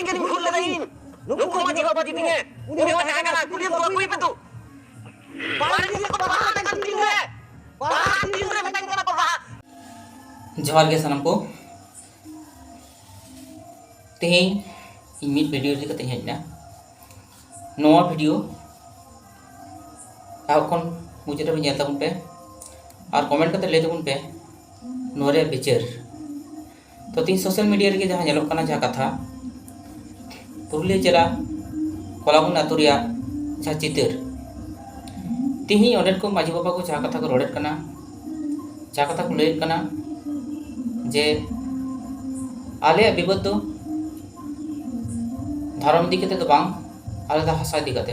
Tinggal di bulan lain. Nunggu maju apa di tinggal. Udah mana kan? Kuliah tua kui betu. Bahan ini kok bahan kan tinggal. Bahan tinggal macam mana bahan? जोहार गे सानम को तेहें इन video रे कते हेजना नोआ video आखन मुझे तो nail ताबुन पे और कमेंट करते ले ताबुन पे नोरे बिचार तो तीन सोशल मीडिया रे जहां नेलोक कना जहां कथा पुरुलिया जिला कोलाबुन आतु रिया जहां चितर तिही ओंडे को माजी बाबा को जहां कथा को रोडेट कना जहां कथा को लेट कना जे आले विपद दो धर्म दी कते तो बांग आले दा हसा दी कते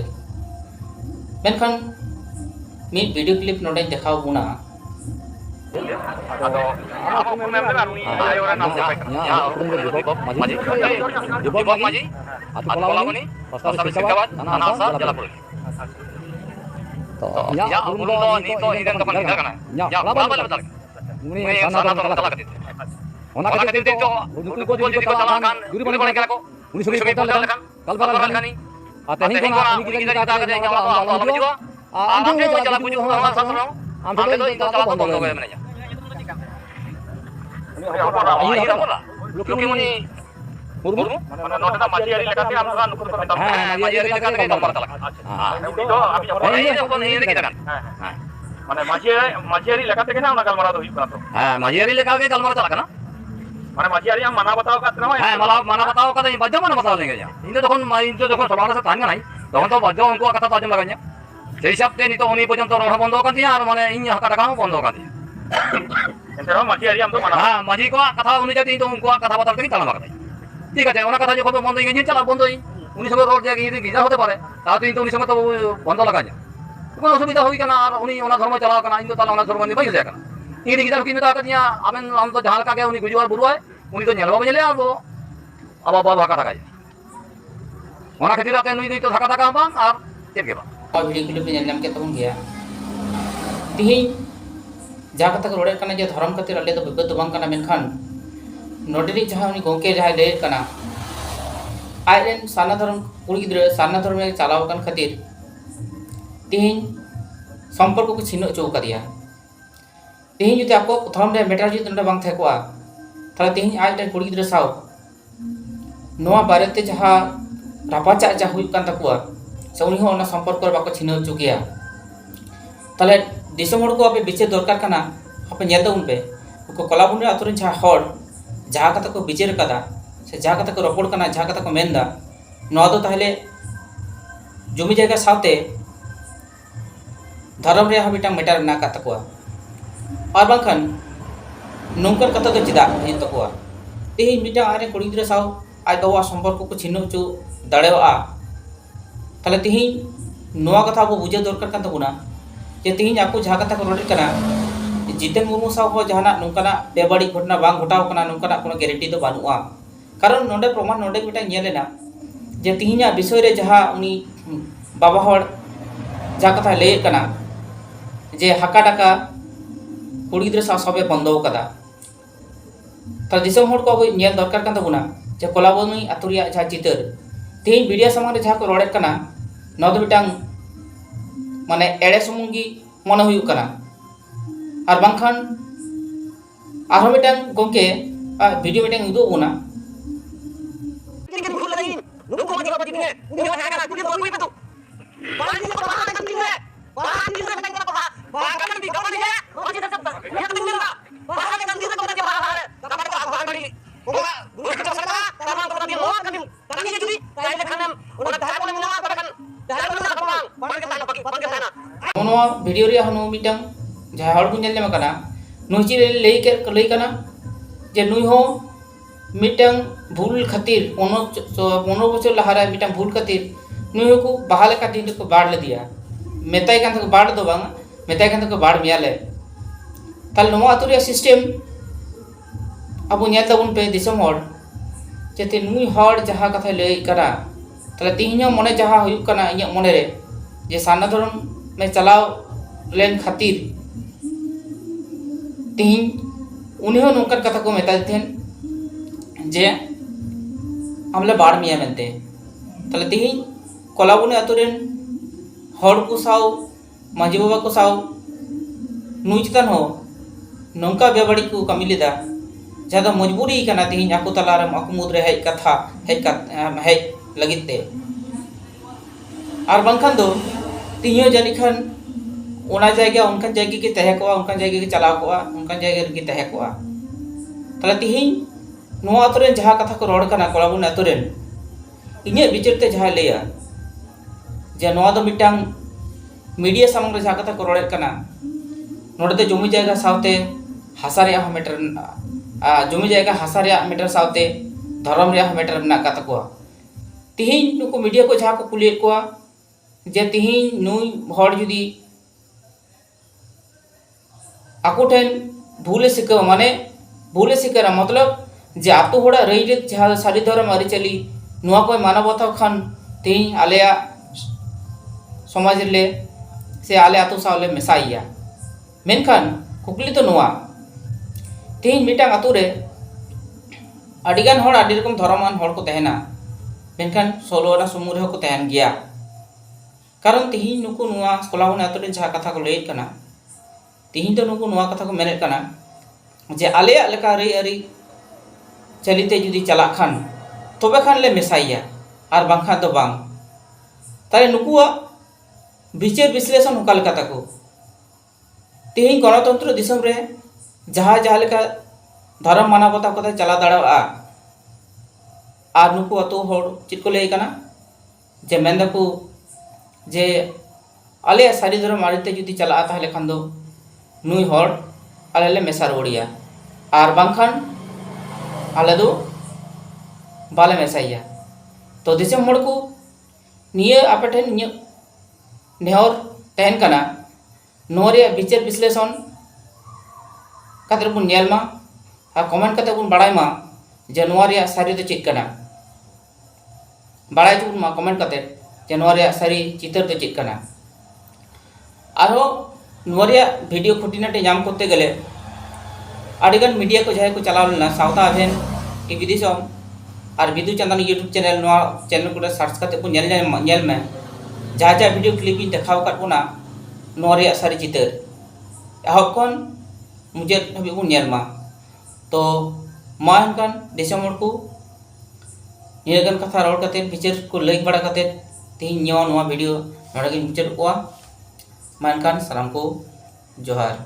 मेनखान मी वीडियो क्लिप नोडे देखाव बुना atau aku memang ada orang nama siapa ya Dibok Maji atau Kolabuni pasal Sikawan tanah asal Jalapur ya ulun itu idan kapan kita kana ya lama betul ini sana kala katit ona katit itu udu ko jadi kalakan guru bani kala ko uni sugi kala kan kalbal kani atehin ko ini kita kita Allah juga amde jala puju Allah sasro amde itu kita bondo ko menanya Luki muni murmu mana nota maji ari lekate amra nukur minta maji ari lekate kita bertalak itu abi ini kon ini kita kan mana maji ari lekate kena ona kalmara do hiyukana to maji ari lekate kalmara talak kana mana maji ari yang mana batao kat nama mana batao kata bajo mana batao lenge ya itu dokon solana sa tanya nai dokon to bajo unko kata tajam laganya sei sabte ni to oni porjonto roha bondo kan dia ar mane inya kata kamu bondo kan dia entar maji ari am to mana maji ko kata uni jadi itu unko kata batal kita lama kata ঠিক আছে ওনা কথা যখন বন্ধ engine চালা বন্ধই উনি সঙ্গে রোড জায়গায় যদি ভিজা হতে পারে তাহলে কিন্তু উনি সঙ্গে তো বন্ধ লাগা যায় কোনো অসুবিধা হই কেন আর উনি ওনা ধর্ম চালাও কেন কিন্তু তাহলে ওনা ধর্ম নিয়ে বাইরে যায় কেন ini kita kini tak katanya amen am to jahal kage uni gujuar buruai uni to nyelwa nyele abo aba aba dhaka dhaka ona khatir ate nui to dhaka dhaka bang ar chet ge ba और video clip में नेलम के तबन गया तिही जा कथा को रोडे कना जे धर्म खातिर अले तो विपद बांग कना मेनखान नोडरी जहां उनी गोंके जहां ले कना आइरेन साना धर्म कुड़ी गिद्र साना धर्म में चलाव कन खातिर तिही संपर्क को छिनो चो करिया तिही जुते आपको धर्म रे मेटर जुते नडे बांग थेकोआ थाले तिही आज कुड़ी गिद्र साव नोआ बारेते जहां रापाचा जा हुई कान तकुआ से उनी हो ना संपर्क कर बाको छिनो चो गया ताले दिसम हड़ को आपे बिचे दरकार कना आपे नेल दउन पे को कोलाबुन रे आतुरन जहां हड़ जहाँ कथा को विचार कदा से जहाँ कथा को रपड़ कना जहाँ कथा को मेनदा नोआ दो ताहले जमी जायगा साथे धर्म रे मिटांग मेटार ना का तकुआ और बांखान नोंकर कथा दो चिदा हे तकुआ तेही मिटांग आरे कुड़ी गिद्रा साव आज बाबा संपर्क को छिनो चो दाड़ेवा ताहले तेही नोआ कथा को बुझे दरकार कान तबुना जे तेही आको जहाँ कथा को रोड कना जितेन मुर्मू साव हो जहाना नोंकाना बेबाड़ी घटना बांग घटाव कना नोंकाना कोनो गारंटी दो बानुआ कारण नोंडे प्रमाण नोंडे मिटा नेलेना जे तिहिना विषय रे जहां उनी बाबा हड़ जा कथा ले कना जे हाका डाका कुड़ी गिद्रा साव सबे बंदो कदा त दिसम हड़ को अब नेल दरकार कान तबुना जे कोलाबुनी आतुरिया जहां चितर तिहि मीडिया सामने रे जहां को रोडे कना न दो मिटांग माने एड़े सुमुंगी मन हुयु कना और बांखान आरो मिटांग गोंके वीडियो मिटांग उदु बुना Tinggal di bulan lain. Nunggu maju apa di tinggal. Udah mana kan? Kuliah tua kui betu. Bahan ini kok bahan kan tinggal. Bahan tinggal macam mana bahan? Bahan kan di kau ni ya. Kau tidak sempat. Lihat tinggal lah. Bahan kan tinggal kau tak bahan. Kapan kau bahan kali? Bukan. Bukan kita sana. Kapan kau tak bilang kan? Tapi ni jadi. Saya nak kanam. Orang dah boleh menang apa kan? Dah boleh nak bang. Bahan kita sana. Bahan kita sana. ono video रे हनु मिटांग जहां हड़ बुन nail कना नुची लई कना जे नुई हो मिटांग भूल खातिर 15 बछर लहारा मिटांग भूल खातिर नुई को बहाले का दिन को बाढ़ ले दिया मेताई कान को बाढ़ दो बांग मेताई कान को बाढ़ मियाले ताल नोआ आतुरिया सिस्टम अब नेल तबुन पे दिसम हड़ जेते नुई हड़ जहां कथा लई करा ताले तिहिना मने जहां हुयु कना इnya मने रे जे साना धर्म में चलाव लेन खातिर तिहिन उन्हें नौकर कथा को मेता थे जे आमले बाढ़ मिया मेनते तले तिहिं कोलाबुने अतुरेन हड़ को साव माजी बाबा को साव नुई चितान हो नौका बेबाड़ी को कमी लेदा जहाँ दो मजबूरी कना तिहिं आकु तलारम आकु मुद्रे हेज कथा हेज लगिते और बंखान दो तिहिं जानी खान उना जायगा उनकान जायगा की तहे कोआ उनकान जायगा की चलाव कोआ उनकान जायगा की तहे कोआ तले तिहिं नुआ अतुरेन जहाँ कथा को रोड कना कोलाबुने अतुरेन इन्हें विचारते जहाँ लेया जे नुआ दो मिटांग मीडिया सामंग रे जहाँ कथा को रोड कना नोडे दो जमी जायगा सावते हासा रे मीटर जमी जायगा हासा रे मीटर सावते धर्म रे मीटर ना कथा कोआ तिहिं नुको मीडिया को जहाँ को कुलियत कोआ जे तिहिं नुई हड़ जुदी आकुठेन भूले सिक्का माने भूले सिक्का मतलब जे आतु होड़ा रही जहाँ सारी धर्म आरिचाली नुआ को मानवता खान तिहिं आलेया समाज ले से आले आतु सावले मेसाइया मेनखान कुकली तो नुआ तिहिं मिटांग आतु रे अडिगान होड़ अडी रकम धर्मान होड़ को तहना मेनखान 16 आना समूह रे को तहन गया कारण तिहिं नुकु नुआ कोलाबुने आतु रे जहाँ कथा को लैत कना तिहिं तो नुकु नुआ कथा को मेनेत कना जे आलेया लेका रे अरी चलिते जुदी चला खान तबे खान ले मेसाइया और बांखा तो बांग ताले नुकुआ विचार विश्लेषण होका लेका ताको तिहिं गणतंत्र दिसम रे जहाँ जहाँ लेका धर्म मानवता को चला दाड़ा और नुकु अतो होड़ चित को ले कना जे मेंदको जे आले सारी धर्म आड़ते जुदी चला ताहले खान दो नुई होड़ आले ले मेसा रोड़िया और बांखान आले दो बाले मेसाइया तो दिसम होड़ को निये आपे ठेन निये नेहर तहन कना नोरे विचार विश्लेषण कते बुन नेल मा और कमेंट कते बुन बड़ाई मा जे नोरे सारी तो चेक कना बड़ाई जुन मा कमेंट कते जे नोरे सारी चित्र तो चेक कना आरो नोरे वीडियो खुटिनाटे नाम करते गेले आडिगान मीडिया को जहाँ को चलाव लेना सावता अभेन टीवी दिसम और विदु चंदन यूट्यूब चैनल चैनल को सर्च करते को नेल में जहाँ जहाँ वीडियो क्लिप देखाव कर बोना नोरे सारी चित्र एहब खन मुझे हबी बन नेल मा तो मा हनकान दिसम हड़ को नियगन कथा रोड करते विचार को लई बड़ा करते तिहिं वीडियो नोडे गिन मुचाद कोआ मा हनकान सानाम को जोहार।